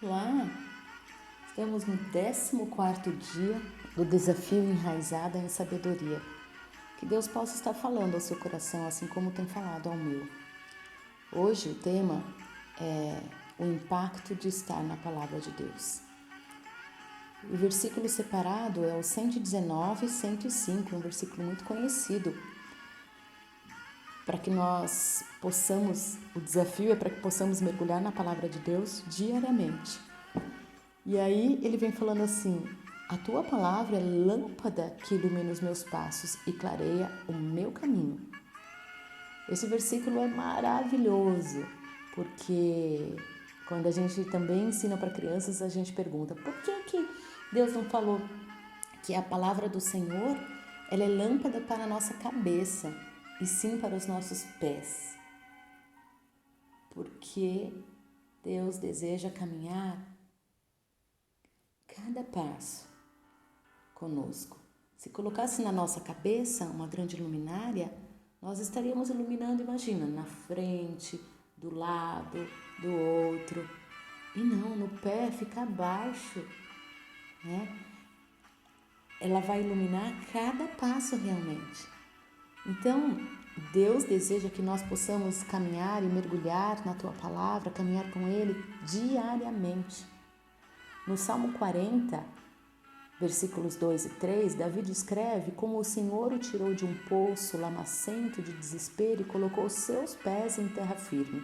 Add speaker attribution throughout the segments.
Speaker 1: Olá, estamos no 14º dia do desafio Enraizada em Sabedoria. Que Deus possa estar falando ao seu coração, assim como tem falado ao meu. Hoje o tema é o impacto de estar na Palavra de Deus. O versículo separado é o 119 e 105, um versículo muito conhecido. Para que nós possamos, o desafio é para que possamos mergulhar na Palavra de Deus diariamente. E aí ele vem falando assim: a tua palavra é lâmpada que ilumina os meus passos e clareia o meu caminho. Esse versículo é maravilhoso, porque quando a gente também ensina para crianças, a gente pergunta: por que Deus não falou que a palavra do Senhor ela é lâmpada para a nossa cabeça e sim para os nossos pés? Porque Deus deseja caminhar cada passo conosco. Se colocasse na nossa cabeça uma grande luminária, nós estaríamos iluminando, imagina, na frente, do lado, do outro. E não, no pé fica abaixo, né? Ela vai iluminar cada passo realmente. Então, Deus deseja que nós possamos caminhar e mergulhar na Tua Palavra, caminhar com Ele diariamente. No Salmo 40, versículos 2 e 3, Davi descreve como o Senhor o tirou de um poço lamacento de desespero e colocou seus pés em terra firme.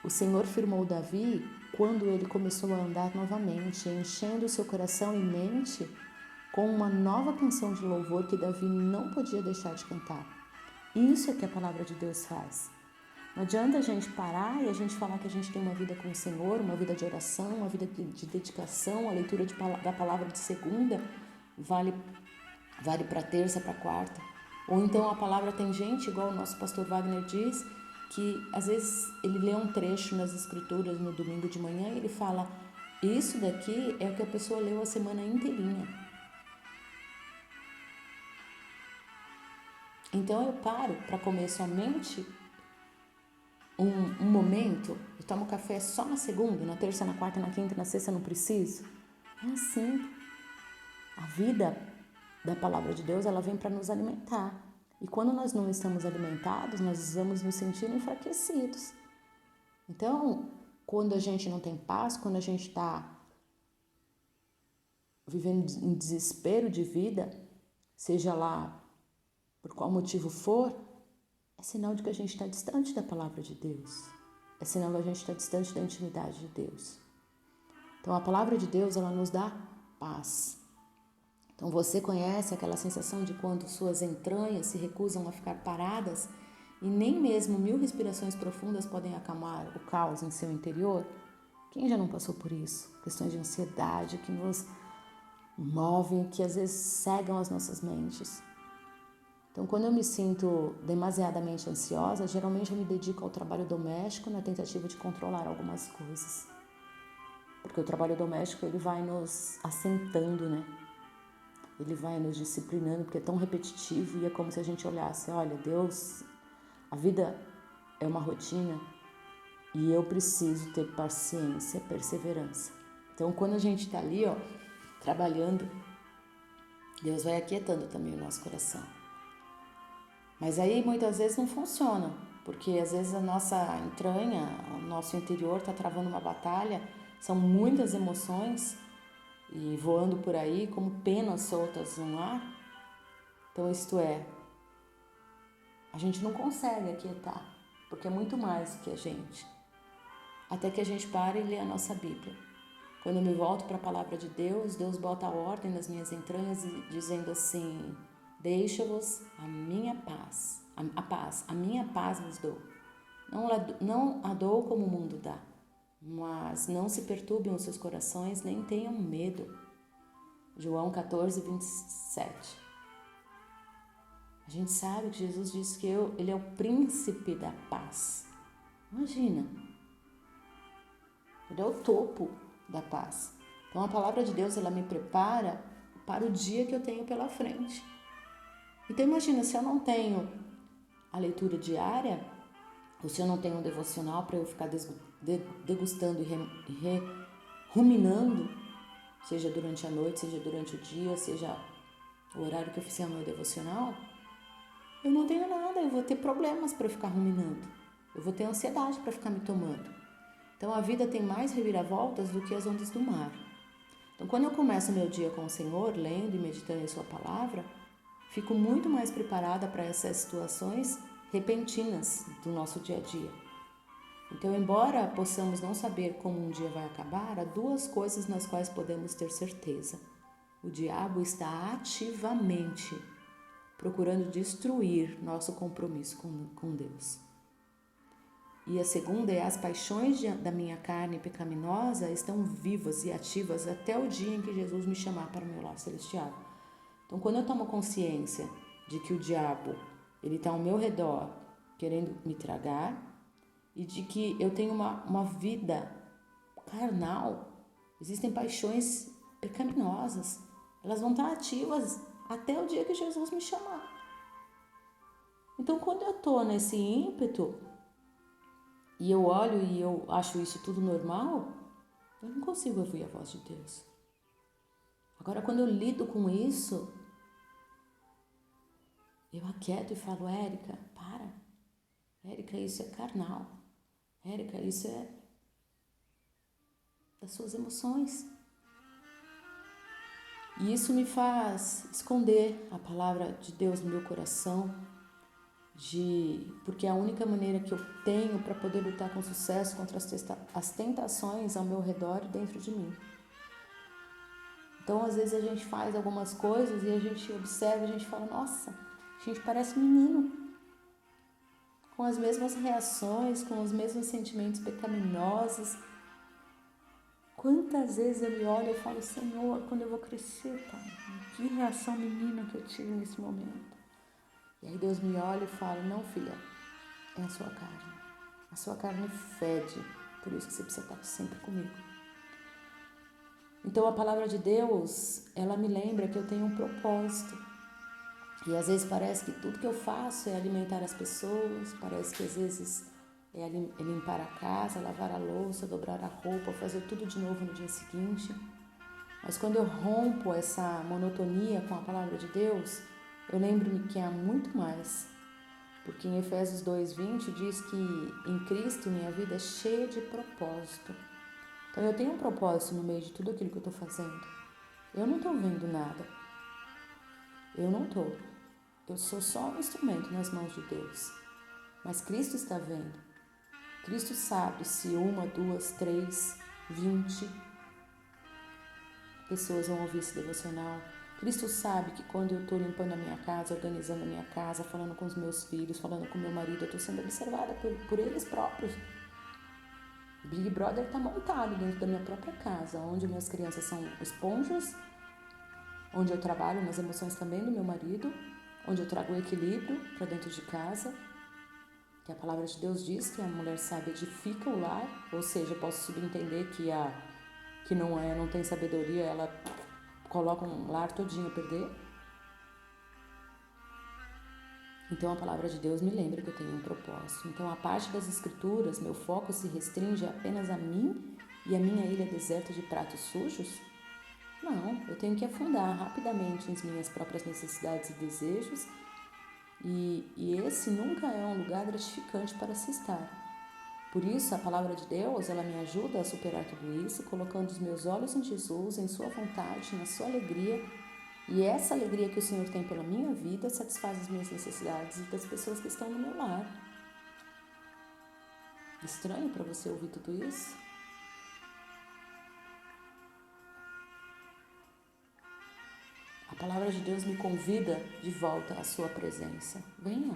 Speaker 1: O Senhor firmou Davi quando ele começou a andar novamente, enchendo seu coração e mente com uma nova canção de louvor que Davi não podia deixar de cantar. Isso é que a palavra de Deus faz. Não adianta a gente parar e a gente falar que a gente tem uma vida com o Senhor, uma vida de oração, uma vida de dedicação, a leitura da palavra de segunda vale para terça, para quarta. Ou então a palavra tem gente, igual o nosso pastor Wagner diz, que às vezes ele lê um trecho nas escrituras no domingo de manhã e ele fala: isso daqui é o que a pessoa leu a semana inteirinha. Então eu paro para comer somente um momento, eu tomo café só na segunda, na terça, na quarta, na quinta, na sexta não preciso. É assim. A vida da palavra de Deus, ela vem para nos alimentar. E quando nós não estamos alimentados, nós vamos nos sentir enfraquecidos. Então, quando a gente não tem paz, quando a gente está vivendo em desespero de vida, seja lá por qual motivo for, é sinal de que a gente está distante da palavra de Deus. É sinal que a gente está distante da intimidade de Deus. Então, a palavra de Deus, ela nos dá paz. Então, você conhece aquela sensação de quando suas entranhas se recusam a ficar paradas e nem mesmo 1000 respirações profundas podem acalmar o caos em seu interior? Quem já não passou por isso? Questões de ansiedade que nos movem, que às vezes cegam as nossas mentes. Então, quando eu me sinto demasiadamente ansiosa, geralmente eu me dedico ao trabalho doméstico na tentativa de controlar algumas coisas. Porque o trabalho doméstico, ele vai nos assentando, né? Ele vai nos disciplinando, porque é tão repetitivo e é como se a gente olhasse: olha, Deus, a vida é uma rotina e eu preciso ter paciência, perseverança. Então, quando a gente está ali, ó, trabalhando, Deus vai aquietando também o nosso coração. Mas aí muitas vezes não funciona, porque às vezes a nossa entranha, o nosso interior está travando uma batalha, são muitas emoções e voando por aí como penas soltas no ar. Então isto é, a gente não consegue aquietar, porque é muito mais do que a gente. Até que a gente pare e lê a nossa Bíblia. Quando eu me volto para a palavra de Deus, Deus bota a ordem nas minhas entranhas dizendo assim: deixa-vos a minha paz, a minha paz vos dou. Não a dou como o mundo dá, mas não se perturbem os seus corações, nem tenham medo. João 14, 27. A gente sabe que Jesus disse que Ele é o príncipe da paz. Imagina, Ele é o topo da paz. Então a palavra de Deus, ela me prepara para o dia que eu tenho pela frente. Então imagina, se eu não tenho a leitura diária, ou se eu não tenho um devocional para eu ficar degustando e ruminando, seja durante a noite, seja durante o dia, seja o horário que eu fizer o meu devocional, eu não tenho nada, eu vou ter problemas para ficar ruminando, eu vou ter ansiedade para ficar me tomando. Então a vida tem mais reviravoltas do que as ondas do mar. Então quando eu começo o meu dia com o Senhor, lendo e meditando em sua palavra, fico muito mais preparada para essas situações repentinas do nosso dia a dia. Então, embora possamos não saber como um dia vai acabar, há duas coisas nas quais podemos ter certeza. O diabo está ativamente procurando destruir nosso compromisso com Deus. E a segunda é: as paixões da minha carne pecaminosa estão vivas e ativas até o dia em que Jesus me chamar para o meu lar celestial. Então, quando eu tomo consciência de que o diabo ele está ao meu redor querendo me tragar, e de que eu tenho uma vida carnal, existem paixões pecaminosas, elas vão estar ativas até o dia que Jesus me chamar. Então, quando eu estou nesse ímpeto e eu olho e eu acho isso tudo normal, eu não consigo ouvir a voz de Deus. Agora, quando eu lido com isso, eu aquieto e falo: Érica, para. Érica, isso é carnal. Érica, isso é das suas emoções. E isso me faz esconder a palavra de Deus no meu coração, porque é a única maneira que eu tenho para poder lutar com sucesso contra as tentações ao meu redor e dentro de mim. Então, às vezes a gente faz algumas coisas e a gente observa, a gente fala: nossa, a gente parece menino, com as mesmas reações, com os mesmos sentimentos pecaminosos. Quantas vezes eu me olho e falo: Senhor, quando eu vou crescer, Pai, que reação menina que eu tive nesse momento. E aí Deus me olha e fala: não, filha, é a sua carne. A sua carne fede, por isso que você precisa estar sempre comigo. Então a palavra de Deus, ela me lembra que eu tenho um propósito. E às vezes parece que tudo que eu faço é alimentar as pessoas, parece que às vezes é limpar a casa, lavar a louça, dobrar a roupa, fazer tudo de novo no dia seguinte. Mas quando eu rompo essa monotonia com a palavra de Deus, eu lembro-me que há muito mais. Porque em Efésios 2:20 diz que em Cristo minha vida é cheia de propósito. Então eu tenho um propósito no meio de tudo aquilo que eu estou fazendo. Eu não estou vendo nada. Eu não estou. Eu sou só um instrumento nas mãos de Deus. Mas Cristo está vendo. Cristo sabe se 1, 2, 3, 20 pessoas vão ouvir esse devocional. Cristo sabe que quando eu estou limpando a minha casa, organizando a minha casa, falando com os meus filhos, falando com meu marido, eu estou sendo observada por eles próprios. O Big Brother está montado dentro da minha própria casa, onde minhas crianças são esponjas, onde eu trabalho nas emoções também do meu marido, onde eu trago o equilíbrio para dentro de casa, que a palavra de Deus diz que a mulher sábia edifica o lar, ou seja, eu posso subentender que a que não tem sabedoria, ela coloca um lar todinho a perder. Então a palavra de Deus me lembra que eu tenho um propósito. Então a parte das escrituras, meu foco se restringe apenas a mim e a minha ilha deserta de pratos sujos? Não, eu tenho que afundar rapidamente em minhas próprias necessidades e desejos, e esse nunca é um lugar gratificante para se estar. Por isso, a palavra de Deus, ela me ajuda a superar tudo isso, colocando os meus olhos em Jesus, em sua vontade, na sua alegria. E essa alegria que o Senhor tem pela minha vida satisfaz as minhas necessidades e das pessoas que estão no meu lar. Estranho para você ouvir tudo isso? A palavra de Deus me convida de volta à sua presença. Venha.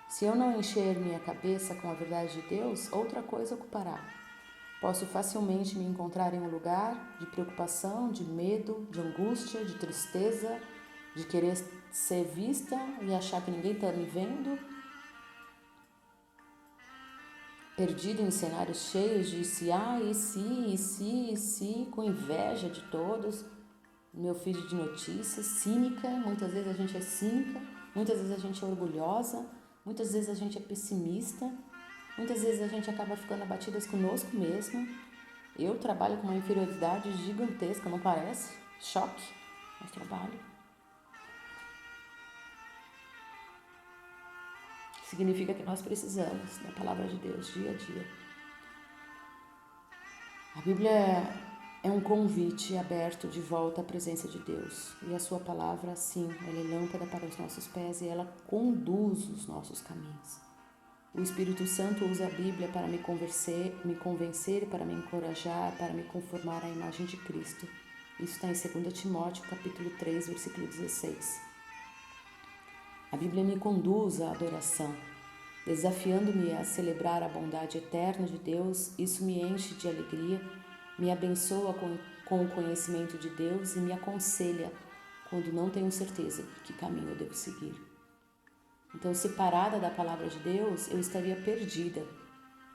Speaker 1: Se eu não encher minha cabeça com a verdade de Deus, outra coisa ocupará. Posso facilmente me encontrar em um lugar de preocupação, de medo, de angústia, de tristeza, de querer ser vista e achar que ninguém está me vendo. Perdido em cenários cheios de se, com inveja de todos. Meu feed de notícias, cínica, muitas vezes a gente é cínica, muitas vezes a gente é orgulhosa, muitas vezes a gente é pessimista, Muitas vezes a gente acaba ficando abatidas conosco mesmo. Eu trabalho com uma inferioridade gigantesca, não parece? Choque, mas trabalho. Significa que nós precisamos da palavra de Deus dia a dia. A Bíblia é um convite aberto de volta à presença de Deus. E a sua palavra, sim, ela é lâmpada para os nossos pés e ela conduz os nossos caminhos. O Espírito Santo usa a Bíblia para me convencer, para me encorajar, para me conformar à imagem de Cristo. Isso está em 2 Timóteo, capítulo 3, versículo 16. A Bíblia me conduz à adoração, desafiando-me a celebrar a bondade eterna de Deus. Isso me enche de alegria, me abençoa com o conhecimento de Deus e me aconselha quando não tenho certeza de que caminho eu devo seguir. Então, separada da palavra de Deus, eu estaria perdida,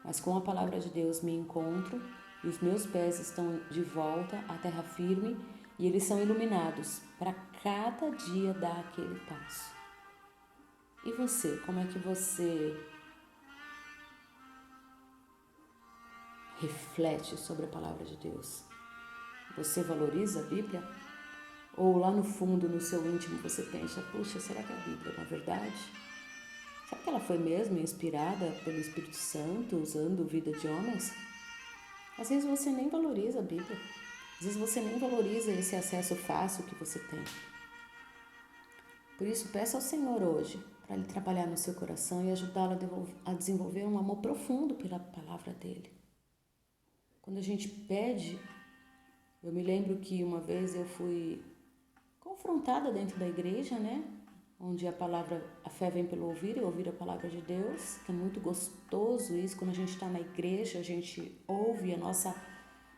Speaker 1: mas com a palavra de Deus me encontro e os meus pés estão de volta à terra firme e eles são iluminados para cada dia dar aquele passo. E você, como é que você reflete sobre a palavra de Deus? Você valoriza a Bíblia? Ou lá no fundo, no seu íntimo, você pensa, puxa, será que a Bíblia é uma verdade? Será que ela foi mesmo inspirada pelo Espírito Santo, usando vida de homens? Às vezes você nem valoriza a Bíblia. Às vezes você nem valoriza esse acesso fácil que você tem. Por isso, peça ao Senhor hoje para Ele trabalhar no seu coração e ajudá-lo a desenvolver um amor profundo pela palavra dEle. Quando a gente pede, eu me lembro que uma vez eu fui confrontada dentro da igreja, né? Onde a fé vem pelo ouvir e ouvir a palavra de Deus, que é muito gostoso isso, quando a gente está na igreja, a gente ouve, a nossa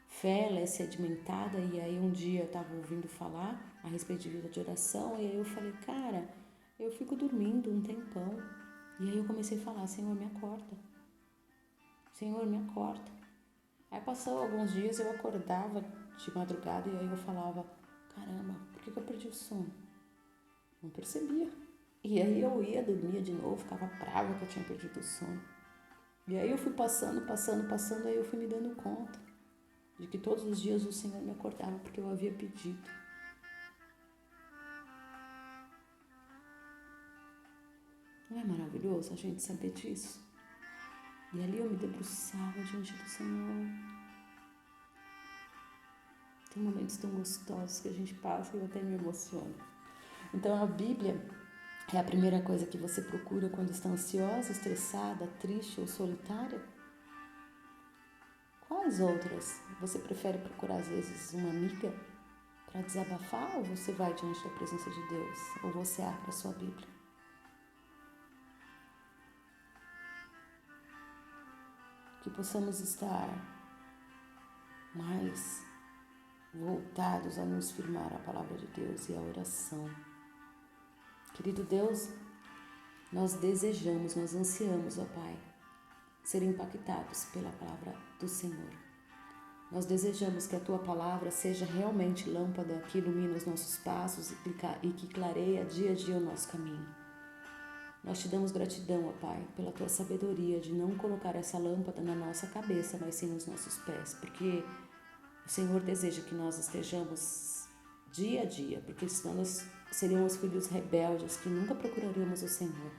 Speaker 1: fé ela é sedimentada, e aí um dia eu estava ouvindo falar a respeito de vida de oração, e aí eu falei, cara, eu fico dormindo um tempão, e aí eu comecei a falar, Senhor, me acorda, Senhor, me acorda. Aí passou alguns dias, eu acordava de madrugada, e aí eu falava, caramba, por que eu perdi o sono? Não percebia. E aí eu ia, dormia de novo, ficava brava que eu tinha perdido o sono. E aí eu fui passando, aí eu fui me dando conta de que todos os dias o Senhor me acordava porque eu havia pedido. Não é maravilhoso a gente saber disso? E ali eu me debruçava diante do Senhor. Tem momentos tão gostosos que a gente passa e eu até me emociono. Então a Bíblia é a primeira coisa que você procura quando está ansiosa, estressada, triste ou solitária? Quais outras? Você prefere procurar às vezes uma amiga para desabafar, ou você vai diante da presença de Deus? Ou você abre a sua Bíblia? Que possamos estar mais voltados a nos firmar à palavra de Deus e à oração. Querido Deus, nós desejamos, nós ansiamos, ó Pai, ser impactados pela palavra do Senhor. Nós desejamos que a Tua palavra seja realmente lâmpada que ilumina os nossos passos e que clareia dia a dia o nosso caminho. Nós te damos gratidão, ó Pai, pela Tua sabedoria de não colocar essa lâmpada na nossa cabeça, mas sim nos nossos pés, porque o Senhor deseja que nós estejamos dia a dia, porque senão nós seríamos filhos rebeldes que nunca procuraríamos o Senhor.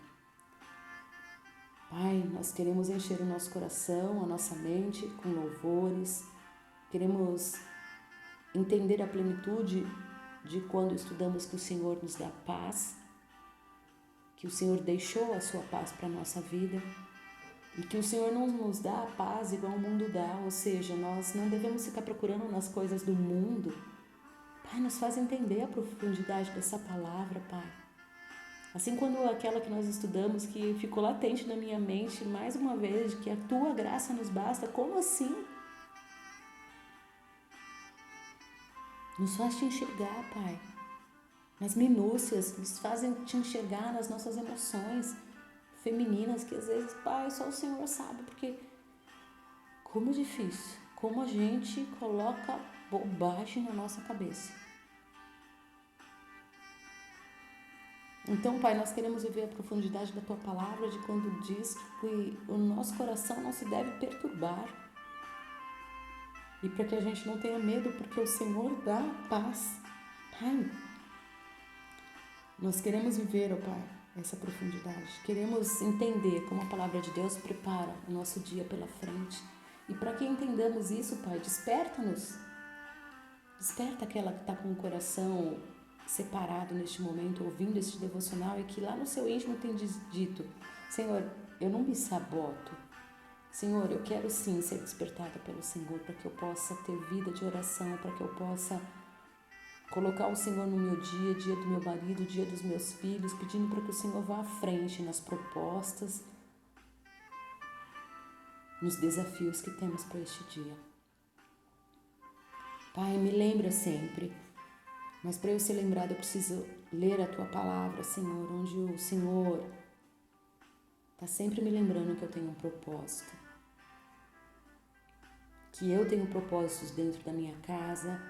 Speaker 1: Pai, nós queremos encher o nosso coração, a nossa mente com louvores, queremos entender a plenitude de quando estudamos que o Senhor nos dá paz, que o Senhor deixou a sua paz para a nossa vida e que o Senhor não nos dá a paz igual o mundo dá, ou seja, nós não devemos ficar procurando nas coisas do mundo. Pai, nos faz entender a profundidade dessa palavra, Pai. Assim quando aquela que nós estudamos, que ficou latente na minha mente, mais uma vez, de que a Tua graça nos basta, como assim? Nos faz te enxergar, Pai, nas minúcias, nos fazem te enxergar nas nossas emoções femininas, que às vezes, Pai, só o Senhor sabe, porque como difícil, como a gente coloca bobagem na nossa cabeça. Então, Pai, nós queremos viver a profundidade da Tua palavra, de quando diz que o nosso coração não se deve perturbar. E para que a gente não tenha medo, porque o Senhor dá paz. Pai, nós queremos viver, ó Pai, essa profundidade. Queremos entender como a palavra de Deus prepara o nosso dia pela frente. E para que entendamos isso, Pai, desperta-nos. Desperta aquela que está com o coração separado neste momento, ouvindo este devocional e que lá no seu íntimo tem dito: Senhor, eu não me saboto. Senhor, eu quero sim ser despertada pelo Senhor para que eu possa ter vida de oração, para que eu possa colocar o Senhor no meu dia do meu marido, dia dos meus filhos, pedindo para que o Senhor vá à frente nas propostas, nos desafios que temos para este dia. Pai, me lembra sempre, mas para eu ser lembrada eu preciso ler a Tua palavra, Senhor, onde o Senhor está sempre me lembrando que eu tenho um propósito. Que eu tenho propósitos dentro da minha casa,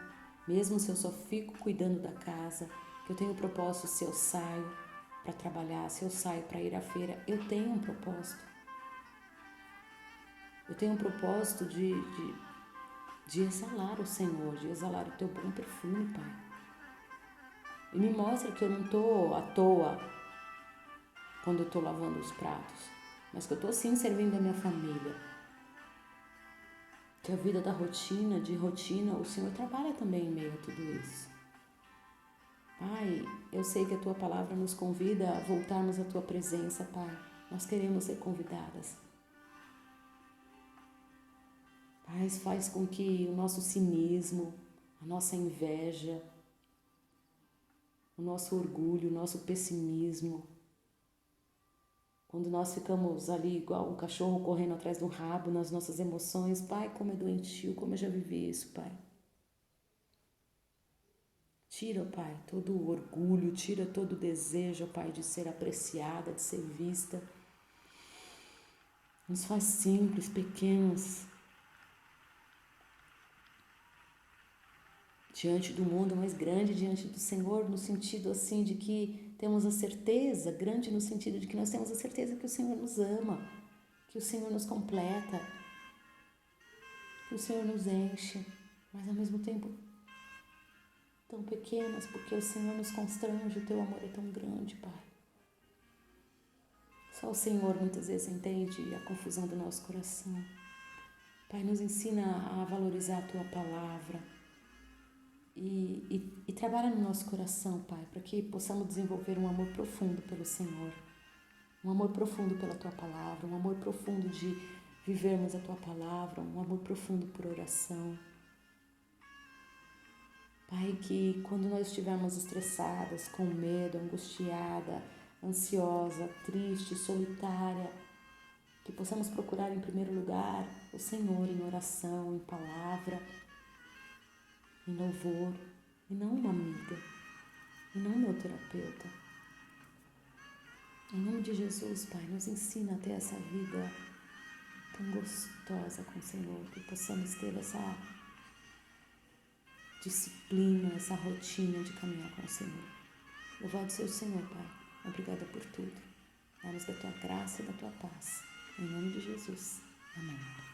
Speaker 1: mesmo se eu só fico cuidando da casa, que eu tenho propósito se eu saio para trabalhar, se eu saio para ir à feira, eu tenho um propósito. Eu tenho um propósito de exalar o Senhor, de exalar o Teu bom perfume, Pai. E me mostra que eu não estou à toa quando eu estou lavando os pratos, mas que eu estou sim servindo a minha família. Que a vida da rotina, o Senhor trabalha também em meio a tudo isso. Pai, eu sei que a Tua palavra nos convida a voltarmos à Tua presença, Pai. Nós queremos ser convidadas. Pai, faz com que o nosso cinismo, a nossa inveja, o nosso orgulho, o nosso pessimismo, quando nós ficamos ali igual um cachorro correndo atrás do rabo nas nossas emoções, Pai, como é doentio, como eu já vivi isso, Pai. Tira, Pai, todo o orgulho, tira todo o desejo, Pai, de ser apreciada, de ser vista. Nos faz simples, pequenos, diante do mundo, mas grande diante do Senhor, no sentido assim de que temos a certeza, grande no sentido de que nós temos a certeza que o Senhor nos ama, que o Senhor nos completa, que o Senhor nos enche, mas ao mesmo tempo tão pequenas, porque o Senhor nos constrange, o Teu amor é tão grande, Pai. Só o Senhor muitas vezes entende a confusão do nosso coração. Pai, nos ensina a valorizar a Tua palavra e trabalha no nosso coração, Pai, para que possamos desenvolver um amor profundo pelo Senhor, um amor profundo pela Tua palavra, um amor profundo de vivermos a Tua palavra, um amor profundo por oração. Pai, que quando nós estivermos estressadas, com medo, angustiada, ansiosa, triste, solitária, que possamos procurar em primeiro lugar o Senhor em oração, em palavra, em louvor, e não uma amiga, e não meu terapeuta. Em nome de Jesus, Pai, nos ensina a ter essa vida tão gostosa com o Senhor, que possamos ter essa disciplina, essa rotina de caminhar com o Senhor. Louvado seja o Senhor, Pai. Obrigada por tudo. Dá-nos da Tua graça e da Tua paz. Em nome de Jesus. Amém.